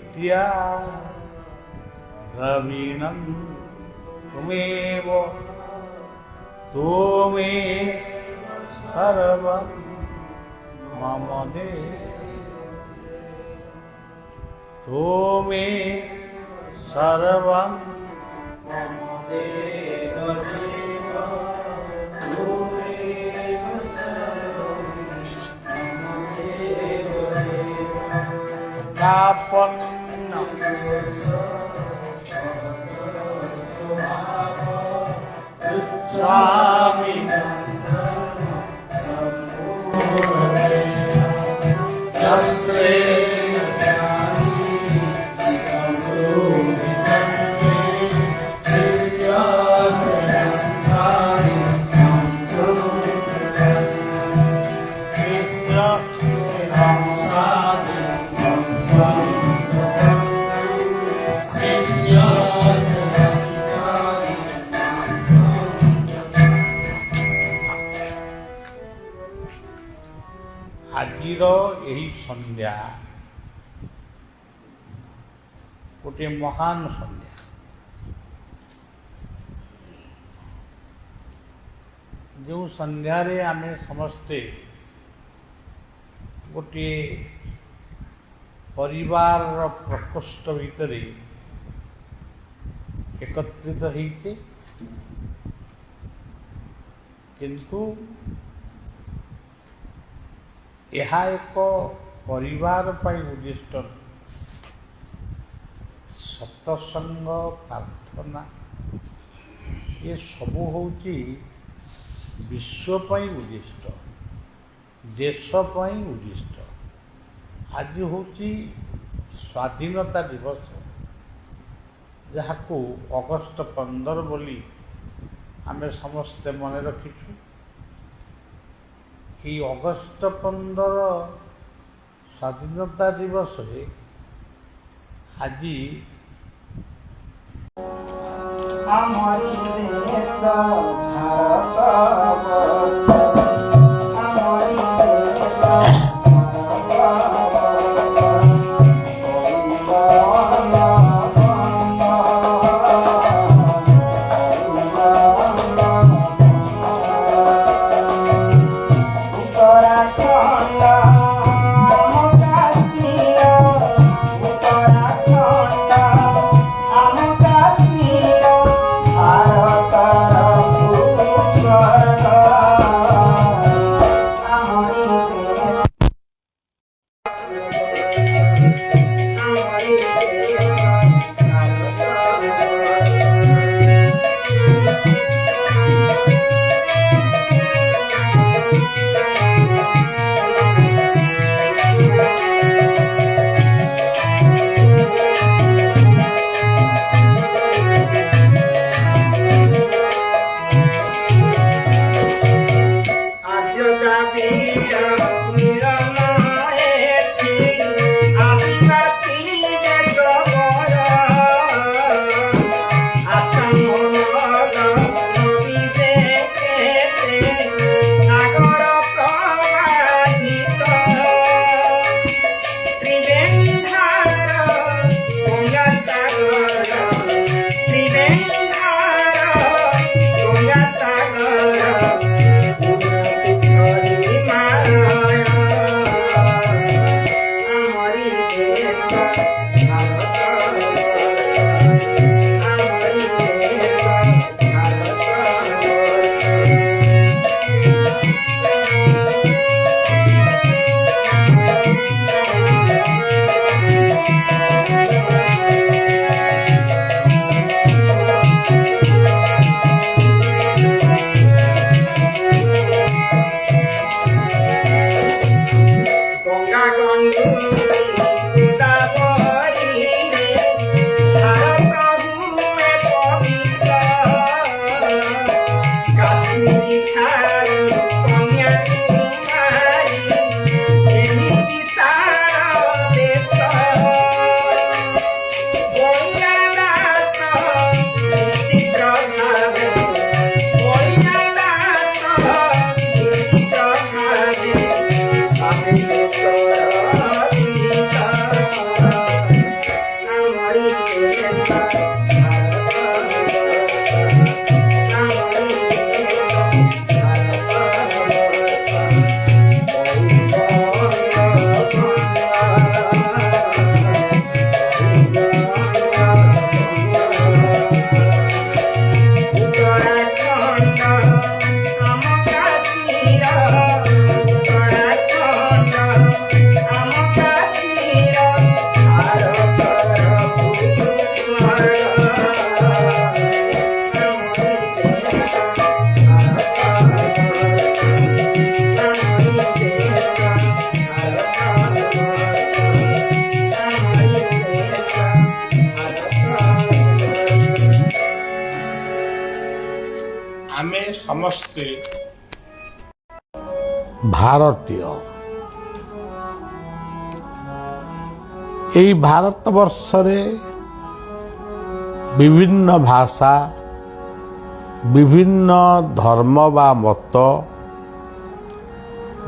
नित्या द्रविणं त्वमेव त्वमेव सर्वं मम देव त्वमेव सर्वं मम देव कापन्न स्वामी आजिर यही संध्या गोटे महान संध्या जो संध्यारे आमे समस्ते गोटे परिवार प्रकोष्ठ भितर एकत्रित होइछे किंतु यह एक परिवार पर उद्दिष्ट सत्संग प्रार्थना ये सबू होची विश्व पर उद्दिष्ट देश पर उद्दिष्ट आज होची स्वाधीनता दिवस जहाँ को अगस्ट 15 बोली आमे समस्ते मन रखीछु ये अगस्ट 15 स्वाधीनता दिवस रे आज हमारी देश भारतवर्ष हमारी देश भारत ସମସ୍ତେ ଭାରତୀୟ। এই ଭାରତବର୍ଷରେ ବିଭିନ୍ନ ଭାଷା, ବିଭିନ୍ନ ଧର୍ମ ବା ମତ,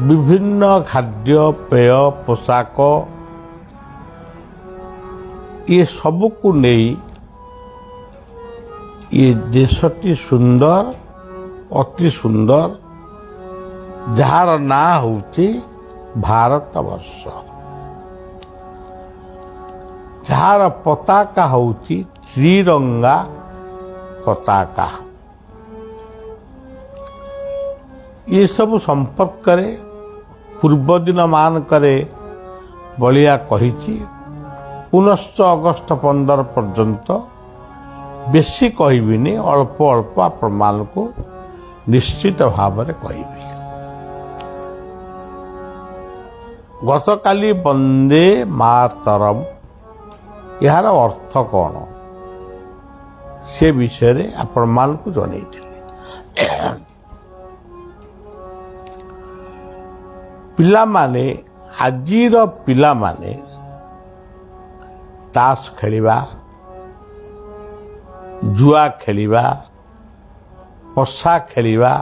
ବିଭିନ୍ନ ଖାଦ୍ୟ ପେୟ ପୋଷାକ ଏ ସବୁକୁ ନେଇ ଏ ଦେଶଟି ସୁନ୍ଦର, ଅତି ସୁନ୍ଦର, ଯାହାର ନାଁ ହେଉଛି ଭାରତବର୍ଷ, ଯାହାର ପତାକା ହେଉଛି ତ୍ରିରଙ୍ଗା ପତାକା। ଏସବୁ ସମ୍ପର୍କରେ ପୂର୍ବଦିନ ମାନଙ୍କରେ ବଳିଆ କହିଛି। ପୁନଶ୍ଚ ଅଗଷ୍ଟ 15 ପର୍ଯ୍ୟନ୍ତ ବେଶୀ କହିବିନି, ଅଳ୍ପ ଅଳ୍ପ ଆପଣମାନଙ୍କୁ ନିଶ୍ଚିତ ଭାବରେ କହିବି। ଗତକାଲି ବନ୍ଦେ ମାତରମ୍ ଏହାର ଅର୍ଥ କ'ଣ ସେ ବିଷୟରେ ଆପଣମାନଙ୍କୁ ଜଣେଇଥିଲି। ପିଲାମାନେ, ଆଜିର ପିଲାମାନେ ତାସ ଖେଳିବା, ଜୁଆ ଖେଳିବା, ପଶା ଖେଳିବା,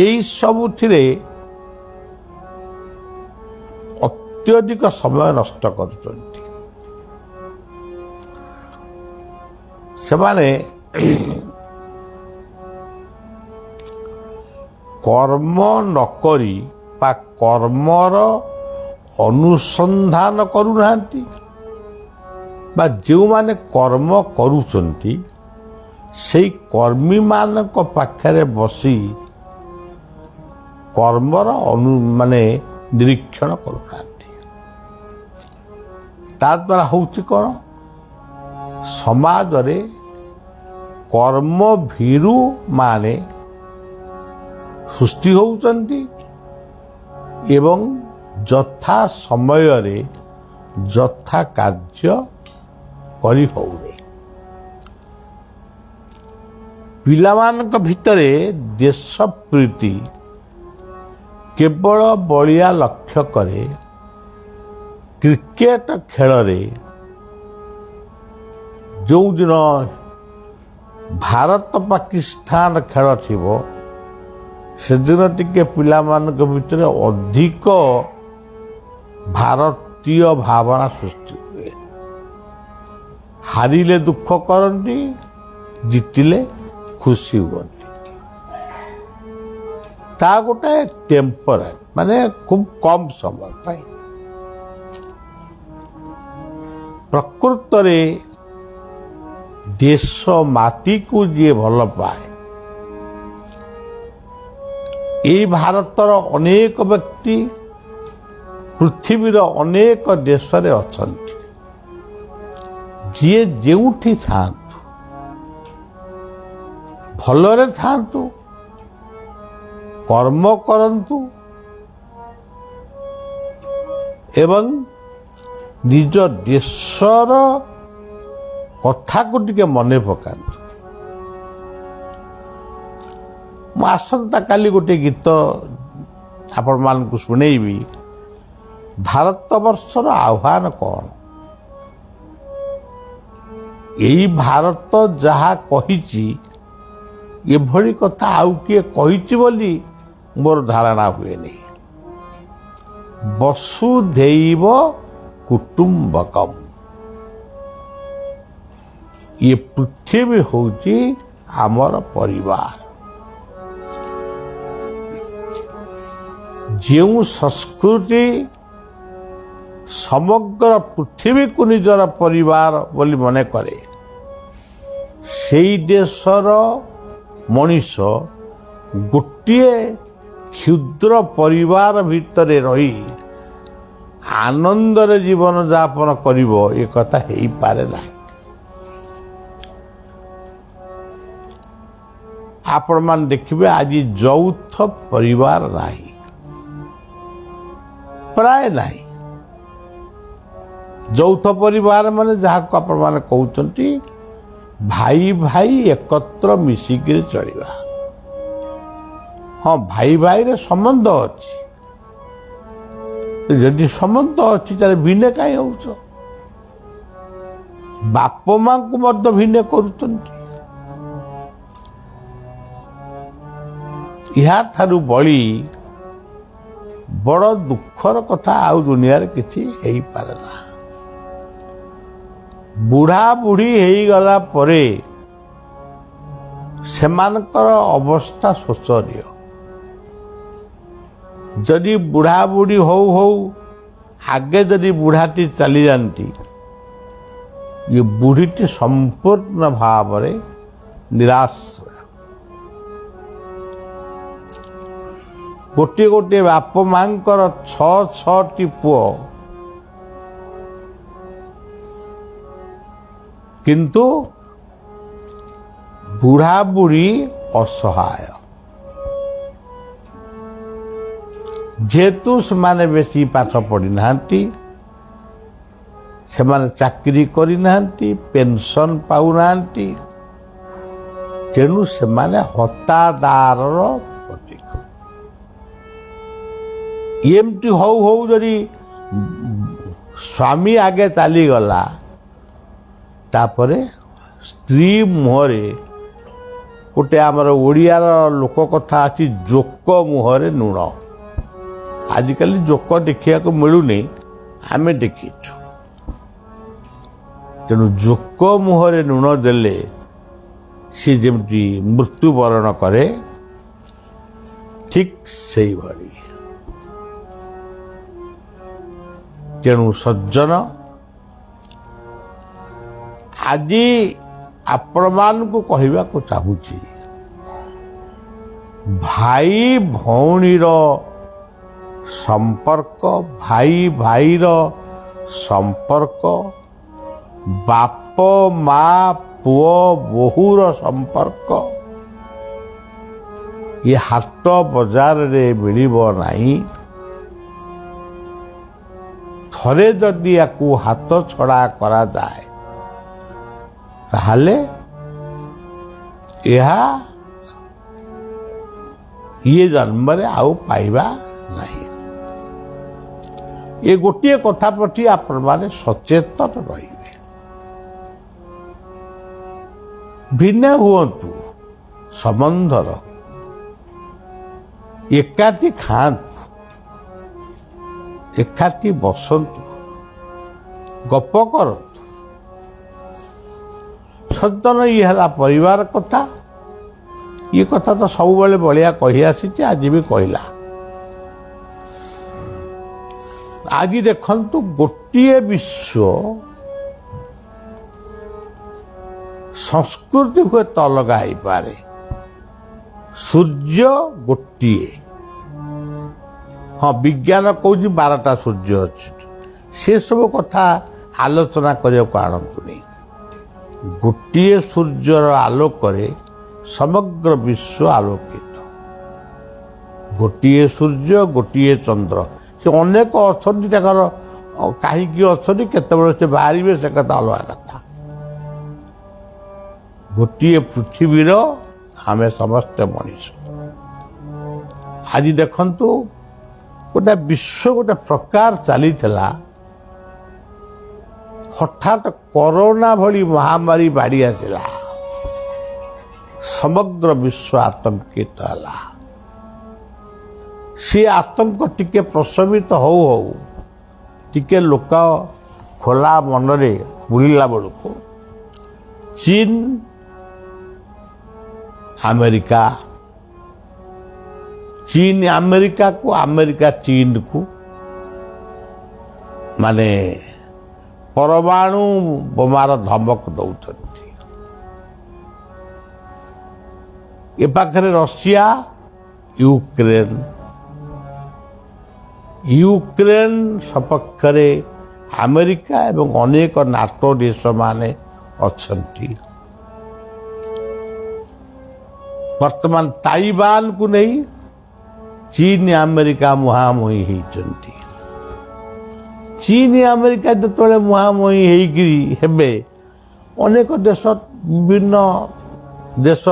ଏଇ ସବୁଥିରେ ଅତ୍ୟଧିକ ସମୟ ନଷ୍ଟ କରୁଛନ୍ତି। ସେମାନେ କର୍ମ ନକରି ବା କର୍ମର ଅନୁସନ୍ଧାନ କରୁନାହାନ୍ତି, ବା ଯେଉଁମାନେ କର୍ମ କରୁଛନ୍ତି ସେଇ କର୍ମୀମାନଙ୍କ ପାଖରେ ବସି କର୍ମର ନିରୀକ୍ଷଣ କରୁନାହାନ୍ତି। ତାଦ୍ୱାରା ହେଉଛି କ'ଣ? ସମାଜରେ କର୍ମଭୀରୁ ମାନେ ସୃଷ୍ଟି ହେଉଛନ୍ତି ଏବଂ ଯଥା ସମୟରେ ଯଥା କାର୍ଯ୍ୟ କରି ହେଉନି। ପିଲାମାନଙ୍କ ଭିତରେ ଦେଶ ପ୍ରୀତି କେବଳ ବଳିଆ ଲକ୍ଷ୍ୟ କରେ କ୍ରିକେଟ ଖେଳରେ ଯେଉଁଦିନ ଭାରତ ପାକିସ୍ତାନ ଖେଳ ଥିବ ସେଦିନ ଟିକେ ପିଲାମାନଙ୍କ ଭିତରେ ଅଧିକ ଭାରତୀୟ ଭାବନା ସୃଷ୍ଟି ହୁଏ। ହାରିଲେ ଦୁଃଖ କରନ୍ତି, ଜିତିଲେ ଖୁସି ହୁଅନ୍ତି। ତା ଗୋଟେ ଟେମ୍ପରାରୀ, ଖୁବ୍ କମ୍ ସମୟ ପାଇଁ। ପ୍ରକୃତରେ ଦେଶ ମାଟିକୁ ଯିଏ ଭଲ ପାଏ, এই ଭାରତର ଅନେକ ବ୍ୟକ୍ତି ପୃଥିବୀର ଅନେକ ଦେଶରେ ଅଛନ୍ତି। ଯିଏ ଯେଉଁଠି ଥାଆନ୍ତୁ, ଭଲରେ ଥାଆନ୍ତୁ, କର୍ମ କରନ୍ତୁ ଏବଂ ନିଜ ଦେଶର କଥାକୁ ଟିକେ ମନେ ପକାନ୍ତୁ। ମୁଁ ଆସନ୍ତାକାଲି ଗୋଟେ ଗୀତ ଆପଣମାନଙ୍କୁ ଶୁଣେଇବି। ଭାରତବର୍ଷର ଆହ୍ୱାନ କ'ଣ? ଏଇ ଭାରତ ଯାହା କହିଛି, ଏଭଳି କଥା ଆଉ କିଏ କହିଛି ବୋଲି ମୋର ଧାରଣା ହୁଏନି। ବସୁଧୈବ କୁଟୁମ୍ବକମ୍, ଏ ପୃଥିବୀ ହେଉଛି ଆମର ପରିବାର। ଯେଉଁ ସଂସ୍କୃତି ସମଗ୍ର ପୃଥିବୀକୁ ନିଜର ପରିବାର ବୋଲି ମନେ କରେ, ସେଇ ଦେଶର ମଣିଷ ଗୋଟିଏ କ୍ଷୁଦ୍ର ପରିବାର ଭିତରେ ରହି ଆନନ୍ଦରେ ଜୀବନଯାପନ କରିବ, ଏ କଥା ହେଇପାରେ ନାହିଁ। ଆପଣମାନେ ଦେଖିବେ ଆଜି ଯୌଥ ପରିବାର ନାହିଁ, ପ୍ରାୟ ନାହିଁ। ଯୌଥ ପରିବାର ମାନେ ଯାହାକୁ ଆପଣମାନେ କହୁଛନ୍ତି ଭାଇ ଭାଇ ଏକତ୍ର ମିଶିକିରି ଚଳିବା। ହଁ, ଭାଇ ଭାଇରେ ସମ୍ବନ୍ଧ ଅଛି, ଯଦି ସମ୍ବନ୍ଧ ଅଛି ତାହେଲେ ଭିନେ କାହିଁ ହଉଛ? ବାପ ମାଙ୍କୁ ମଧ୍ୟ ଭିନେ କରୁଛନ୍ତି। ଏହାଠାରୁ ବଳି ବଡ଼ ଦୁଃଖର କଥା ଆଉ ଦୁନିଆରେ କିଛି ହେଇପାରେ ନା। ବୁଢ଼ା ବୁଢ଼ୀ ହେଇଗଲା ପରେ ସେମାନଙ୍କର ଅବସ୍ଥା ଶୋଚନୀୟ। ଯଦି ବୁଢ଼ା ବୁଢ଼ୀ ହଉ ହଉ ଆଗେ ଯଦି ବୁଢ଼ାଟି ଚାଲିଯାଆନ୍ତି, ये ବୁଢ଼ୀଟି ସମ୍ପୂର୍ଣ୍ଣ ଭାବରେ ନିରାଶ। ଗୋଟିଏ ଗୋଟିଏ ବାପ ମାଙ୍କର 6-6ଟି ପୁଅ, କିନ୍ତୁ ବୁଢ଼ା ବୁଢ଼ୀ ଅସହାୟ। ଯେହେତୁ ସେମାନେ ବେଶୀ ପାଠ ପଢ଼ିନାହାନ୍ତି, ସେମାନେ ଚାକିରି କରିନାହାନ୍ତି, ପେନସନ୍ ପାଉନାହାନ୍ତି, ତେଣୁ ସେମାନେ ହତାଦାରର ପ୍ରତୀକ। ଏମିତି ହଉ ହଉ ଯଦି ସ୍ୱାମୀ ଆଗେ ଚାଲିଗଲା, ତାପରେ ସ୍ତ୍ରୀ ମୁହଁରେ ଗୋଟେ ଆମର ଓଡ଼ିଆର ଲୋକ କଥା ଅଛି, ଜୋକ ମୁହଁରେ ଲୁଣ। ଆଜିକାଲି ଜୋକ ଦେଖିବାକୁ ମିଳୁନି, ଆମେ ଦେଖିଛୁ। ତେଣୁ ଜୋକ ମୁହଁରେ ଲୁଣ ଦେଲେ ସେ ଯେମିତି ମୃତ୍ୟୁବରଣ କରେ, ଠିକ୍ ସେଇଭଳି। ତେଣୁ ସଜ୍ଜନ, ଆଜି ଆପଣମାନଙ୍କୁ କହିବାକୁ ଚାହୁଁଛି, ଭାଇ ଭଉଣୀର ସମ୍ପର୍କ, ଭାଇ ଭାଇର ସମ୍ପର୍କ, ବାପ ମା ପୁଅ ବୋହୂର ସମ୍ପର୍କ ଏ ହାଟ ବଜାରରେ ମିଳିବ ନାହିଁ। ଥରେ ଯଦି ୟାକୁ ହାତ ଛଡ଼ା କରାଯାଏ, ତାହେଲେ ଏହା ଇଏ ଜନ୍ମରେ ଆଉ ପାଇବା ନାହିଁ। ଏ ଗୋଟିଏ କଥା ପ୍ରତି ଆପଣମାନେ ସଚେତନ ରହିବେ। ଭିନ୍ନ ହୁଅନ୍ତୁ, ସମ୍ବନ୍ଧର ଏକାଠି ଖାଆନ୍ତୁ, ଏକାଠି ବସନ୍ତୁ, ଗପ କରନ୍ତୁ। ସଜ୍ଜନ, ଇଏ ହେଲା ପରିବାର କଥା। ଇଏ କଥା ତ ସବୁବେଳେ ବଳିଆ କହି ଆସିଛି, ଆଜି ବି କହିଲା। ଆଜି ଦେଖନ୍ତୁ, ଗୋଟିଏ ବିଶ୍ୱ, ସଂସ୍କୃତି ହୁଏତ ଅଲଗା ହେଇପାରେ, ସୂର୍ଯ୍ୟ ଗୋଟିଏ। ହଁ, ବିଜ୍ଞାନ କହୁଛି 12ଟା ସୂର୍ଯ୍ୟ ଅଛି, ସେସବୁ କଥା ଆଲୋଚନା କରିବାକୁ ଆଣନ୍ତୁନି। ଗୋଟିଏ ସୂର୍ଯ୍ୟର ଆଲୋକରେ ସମଗ୍ର ବିଶ୍ୱ ଆଲୋକିତ। ଗୋଟିଏ ସୂର୍ଯ୍ୟ, ଗୋଟିଏ ଚନ୍ଦ୍ର। ସେ ଅନେକ ଅଛନ୍ତି, ତାଙ୍କର କାହିଁକି ଅଛନ୍ତି, କେତେବେଳେ ସେ ବାହାରିବେ, ସେ କଥା ଅଲଗା କଥା। ଗୋଟିଏ ପୃଥିବୀର ଆମେ ସମସ୍ତେ ମଣିଷ। ଆଜି ଦେଖନ୍ତୁ, ଗୋଟେ ବିଶ୍ୱ ଗୋଟେ ପ୍ରକାର ଚାଲିଥିଲା, ହଠାତ୍ କରୋନା ଭଳି ମହାମାରୀ ବାଡ଼ି ଆସିଲା, ସମଗ୍ର ବିଶ୍ୱ ଆତଙ୍କିତ ହେଲା। ସେ ଆତଙ୍କ ଟିକେ ପ୍ରଶମିତ ହଉ ହଉ ଟିକେ ଲୋକ ଖୋଲା ମନରେ ବୁଲିଲା ବେଳକୁ ଚୀନ, ଆମେରିକା, ଚୀନ ଆମେରିକାକୁ, ଆମେରିକା ଚୀନକୁ ମାନେ ପରମାଣୁ ବୋମାର ଧମକ ଦଉଛନ୍ତି। ଏ ପାଖରେ ରଷିଆ, ୟୁକ୍ରେନ ସପକ୍ଷରେ ଆମେରିକା ଏବଂ ଅନେକ ନାଟୋ ଦେଶମାନେ ଅଛନ୍ତି। ବର୍ତ୍ତମାନ ତାଇୱାନକୁ ନେଇ ଚୀନ ଆମେରିକା ମୁହାଁମୁହିଁ ହେଇଛନ୍ତି। ଚୀନ ଆମେରିକା ଯେତେବେଳେ ମୁହାଁମୁହିଁ ହେଇକିରି ହେବେ ଅନେକ ଦେଶ ବିଭିନ୍ନ ଦେଶ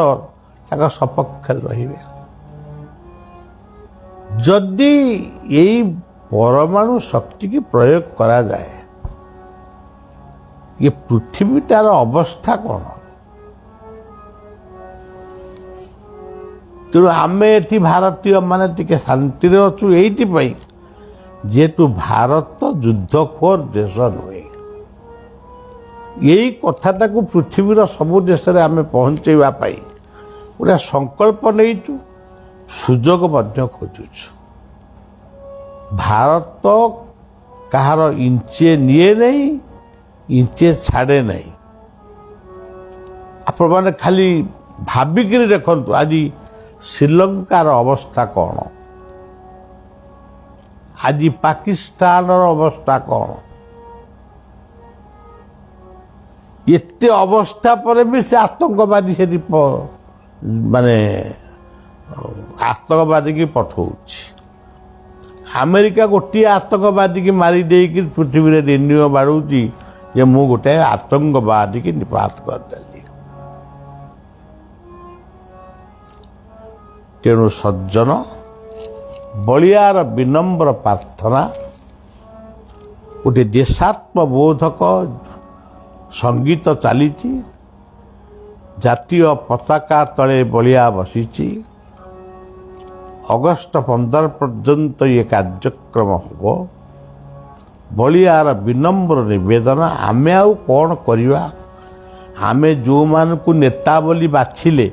ତାଙ୍କ ସପକ୍ଷରେ ରହିବେ। ଯଦି ଏଇ ପରମାଣୁ ଶକ୍ତିକି ପ୍ରୟୋଗ କରାଯାଏ ଏ ପୃଥିବୀଟାର ଅବସ୍ଥା କ'ଣ? ତେଣୁ ଆମେ ଏଠି ଭାରତୀୟ ମାନେ ଟିକେ ଶାନ୍ତିରେ ଅଛୁ ଏଇଥିପାଇଁ ଯେହେତୁ ଭାରତ ଯୁଦ୍ଧଖୋର ଦେଶ ନୁହେଁ। ଏଇ କଥାଟାକୁ ପୃଥିବୀର ସବୁ ଦେଶରେ ଆମେ ପହଞ୍ଚେଇବା ପାଇଁ ଗୋଟେ ସଂକଳ୍ପ ନେଇଛୁ, ସୁଯୋଗ ମଧ୍ୟ ଖୋଜୁଛୁ। ଭାରତ କାହାର ଇଞ୍ଚେ ନିଏ ନାହିଁ, ଇଞ୍ଚେ ଛାଡ଼େ ନାହିଁ। ଆପଣମାନେ ଖାଲି ଭାବିକିରି ଦେଖନ୍ତୁ ଆଜି ଶ୍ରୀଲଙ୍କାର ଅବସ୍ଥା କ'ଣ, ଆଜି ପାକିସ୍ତାନର ଅବସ୍ଥା କ'ଣ। ଏତେ ଅବସ୍ଥା ପରେ ବି ସେ ଆତଙ୍କବାଦୀ ସେଠି ମାନେ ଆତଙ୍କବାଦୀକି ପଠାଉଛି। ଆମେରିକା ଗୋଟିଏ ଆତଙ୍କବାଦୀକି ମାରି ଦେଇକି ପୃଥିବୀରେ ରେଡ଼ିଓ ବାଡ଼ଉଛି ଯେ ମୁଁ ଗୋଟାଏ ଆତଙ୍କବାଦୀକି ନିପାତ କରିଦେଲି। ତେଣୁ ସଜ୍ଜନ ବଳିଆର ବିନମ୍ର ପ୍ରାର୍ଥନା, ଗୋଟେ ଦେଶାତ୍ମବୋଧକ ସଙ୍ଗୀତ ଚାଲିଛି। ଜାତୀୟ ପତାକା ତଳେ ବଳିଆ ବସିଛି। ଅଗଷ୍ଟ 15 ପର୍ଯ୍ୟନ୍ତ ଏ କାର୍ଯ୍ୟକ୍ରମ ହେବ। ବଳିଆର ବିନମ୍ର ନିବେଦନ, ଆମେ ଆଉ କ'ଣ କରିବା? ଆମେ ଯେଉଁମାନଙ୍କୁ ନେତା ବୋଲି ବାଛିଲେ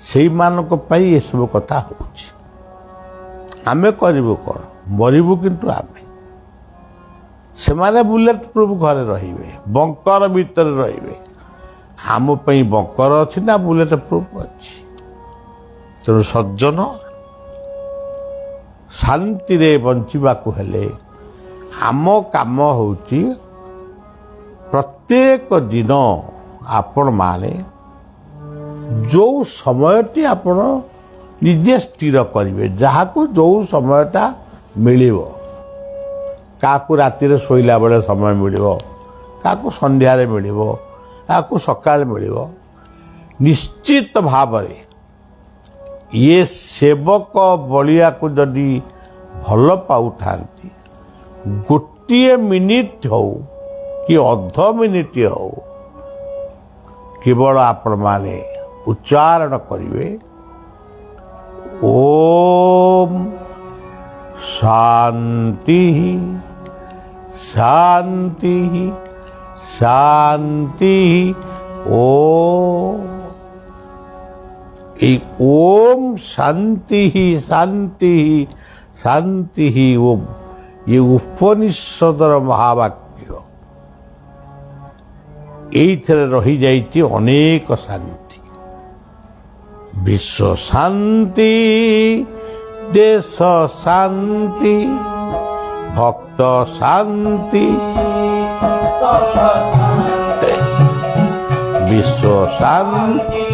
ସେଇମାନଙ୍କ ପାଇଁ ଏସବୁ କଥା ହେଉଛି। ଆମେ କରିବୁ କ'ଣ? ମରିବୁ କିନ୍ତୁ ଆମେ। ସେମାନେ ବୁଲେଟ୍ ପ୍ରୁଫ୍ ଘରେ ରହିବେ, ବଙ୍କର ଭିତରେ ରହିବେ। ଆମ ପାଇଁ ବଙ୍କର ଅଛି ନା ବୁଲେଟ୍ ପ୍ରୁଫ୍ ଅଛି? ତେଣୁ ସଜ୍ଜନ, ଶାନ୍ତିରେ ବଞ୍ଚିବାକୁ ହେଲେ ଆମ କାମ ହେଉଛି ପ୍ରତ୍ୟେକ ଦିନ ଆପଣମାନେ ଯେଉଁ ସମୟଟି ଆପଣ ନିଜେ ସ୍ଥିର କରିବେ, ଯାହାକୁ ଯେଉଁ ସମୟଟା ମିଳିବ। କାହାକୁ ରାତିରେ ଶୋଇଲା ବେଳେ ସମୟ ମିଳିବ, କାହାକୁ ସନ୍ଧ୍ୟାରେ ମିଳିବ, କାହାକୁ ସକାଳେ ମିଳିବ। ନିଶ୍ଚିତ ଭାବରେ ଇଏ ସେବକ ବଳିଆକୁ ଯଦି ଭଲ ପାଉଥାନ୍ତି, ଗୋଟିଏ ମିନିଟ୍ ହଉ କି ଅଧ ମିନିଟ୍ ହଉ କେବଳ ଆପଣମାନେ ଉଚ୍ଚାରଣ କରିବେ ଓମ୍ ଶାନ୍ତି ଶାନ୍ତି ଶାନ୍ତି ଓମ୍। এই ওম শান্তি শান্তি শান্তি ওম ଏ ଉପନିଷଦର ମହାବାକ୍ୟ। ଏଇଥିରେ ରହିଯାଇଛି ଅନେକ ଶାନ୍ତି। ବିଶ୍ୱ ଶାନ୍ତି, ଦେଶ ଶାନ୍ତି, ଭକ୍ତ ଶାନ୍ତି, ବିଶ୍ୱ ଶାନ୍ତି,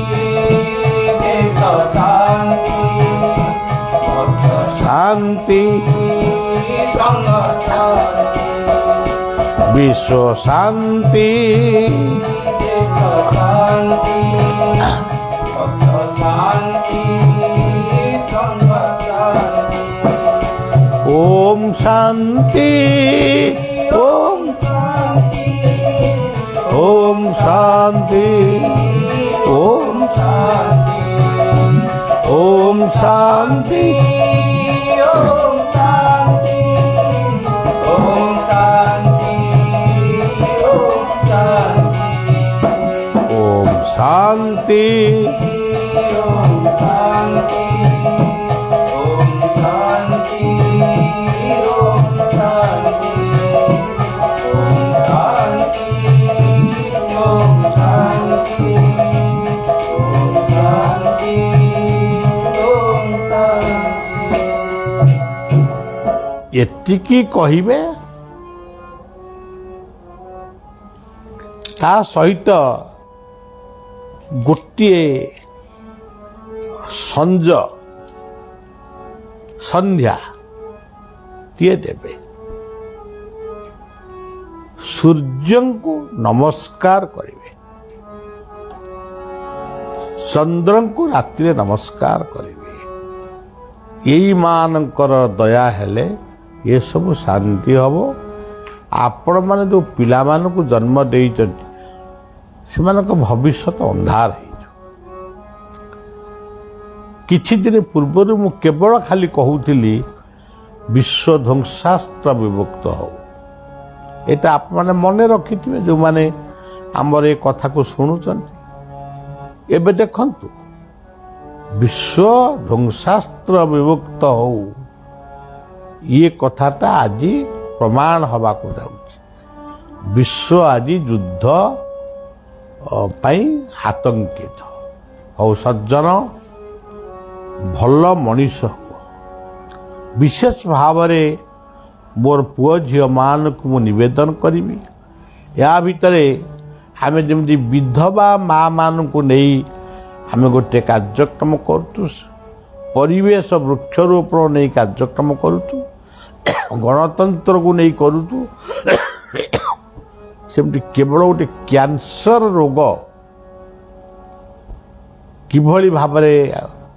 শান্তি, বিশ্ব শান্তি, ওম শান্তি, ওম ওম শান্তি, ওম শান্তি, ওম শান্তি, ওম শান্তি, ওম শান্তি, ওম শান্তি, ওম শান্তি, ওম শান্তি, ওম শান্তি, ওম শান্তি, ওম শান্তি, ওম শান্তি। ଏତିକି କହିବେ, ତା ସହିତ ଗୋଟିଏ ସନ୍ଧ୍ୟାଟିଏ ଦେବେ। ସୂର୍ଯ୍ୟଙ୍କୁ ନମସ୍କାର କରିବେ, ଚନ୍ଦ୍ରଙ୍କୁ ରାତିରେ ନମସ୍କାର କରିବେ। ଏଇମାନଙ୍କର ଦୟା ହେଲେ ଏସବୁ ଶାନ୍ତି ହେବ। ଆପଣମାନେ ଯେଉଁ ପିଲାମାନଙ୍କୁ ଜନ୍ମ ଦେଇଛନ୍ତି ସେମାନଙ୍କ ଭବିଷ୍ୟତ ଅନ୍ଧାର ହେଇଯିବ। କିଛି ଦିନ ପୂର୍ବରୁ ମୁଁ କେବଳ ଖାଲି କହୁଥିଲି ବିଶ୍ୱ ଧ୍ୱଂସାସ୍ତ୍ର ବିଭକ୍ତ ହଉ। ଏଇଟା ଆପଣମାନେ ମନେ ରଖିଥିବେ ଯେଉଁମାନେ ଆମର ଏ କଥାକୁ ଶୁଣୁଛନ୍ତି। ଏବେ ଦେଖନ୍ତୁ ବିଶ୍ୱ ଧ୍ୱଂସାସ୍ତ୍ର ବିଭକ୍ତ ହଉ, ଇଏ କଥାଟା ଆଜି ପ୍ରମାଣ ହେବାକୁ ଯାଉଛି। ବିଶ୍ୱ ଆଜି ଯୁଦ୍ଧ ପାଇଁ ଆତଙ୍କିତ। ହଉ ସଜ୍ଜନ, ଭଲ ମଣିଷ ହୁଅ। ବିଶେଷ ଭାବରେ ମୋର ପୁଅ ଝିଅମାନଙ୍କୁ ମୁଁ ନିବେଦନ କରିବି, ଏହା ଭିତରେ ଆମେ ଯେମିତି ବିଧବା ମା'ମାନଙ୍କୁ ନେଇ ଆମେ ଗୋଟିଏ କାର୍ଯ୍ୟକ୍ରମ କରୁଛୁ, ପରିବେଶ ବୃକ୍ଷରୋପଣ ନେଇ କାର୍ଯ୍ୟକ୍ରମ କରୁଛୁ, ଗଣତନ୍ତ୍ରକୁ ନେଇ କରୁଛୁ, ସେମିତି କେବଳ ଗୋଟେ କ୍ୟାନ୍ସର ରୋଗ କିଭଳି ଭାବରେ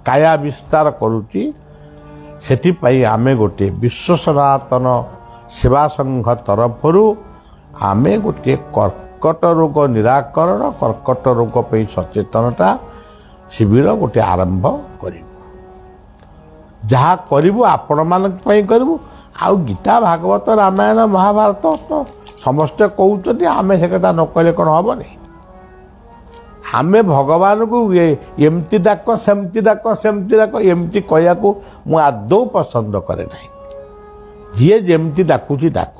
କାୟା ବିସ୍ତାର କରୁଛି, ସେଥିପାଇଁ ଆମେ ଗୋଟିଏ ବିଶ୍ୱ ସନାତନ ସେବା ସଂଘ ତରଫରୁ ଆମେ ଗୋଟିଏ କର୍କଟ ରୋଗ ନିରାକରଣ, କର୍କଟ ରୋଗ ପାଇଁ ସଚେତନତା ଶିବିର ଗୋଟିଏ ଆରମ୍ଭ କରିବୁ। ଯାହା କରିବୁ ଆପଣମାନଙ୍କ ପାଇଁ କରିବୁ। ଆଉ ଗୀତା ଭାଗବତ ରାମାୟଣ ମହାଭାରତ ତ ସମସ୍ତେ କହୁଛନ୍ତି, ଆମେ ସେ କଥା ନ କହିଲେ କ'ଣ ହେବନି? ଆମେ ଭଗବାନଙ୍କୁ ଏମିତି ଡାକ ସେମିତି ଡାକ ସେମିତି ଡାକ ଏମିତି କହିବାକୁ ମୁଁ ଆଦୌ ପସନ୍ଦ କରେ ନାହିଁ। ଯିଏ ଯେମିତି ଡାକୁଛି ଡାକ,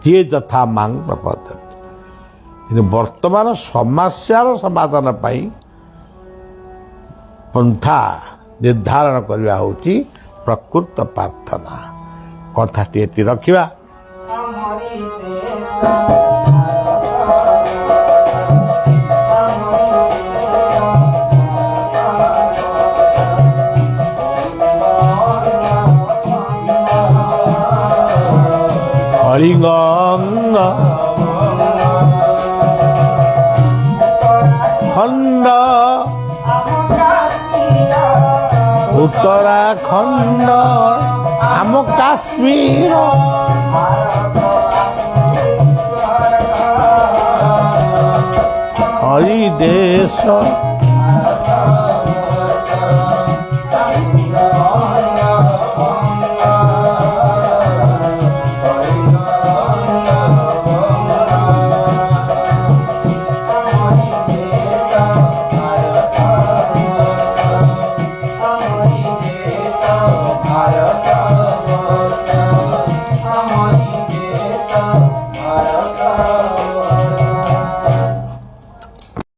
ଯିଏ ଯଥା ମାଂ ପ୍ରପଦ୍ୟତେ। କିନ୍ତୁ ବର୍ତ୍ତମାନ ସମସ୍ୟାର ସମାଧାନ ପାଇଁ ପନ୍ଥା ନିର୍ଦ୍ଧାରଣ କରିବା ହେଉଛି ପ୍ରକୃତ ପ୍ରାର୍ଥନା। କଥାଟି ଏଠି ରଖିବା। ଆମରି ଦେଶ ହରିଗଙ୍ଗ ଖଣ୍ଡ ଉତ୍ତରାଖଣ୍ଡ ଆମ କାଶ୍ମୀର ହରି ଦେଶ भारत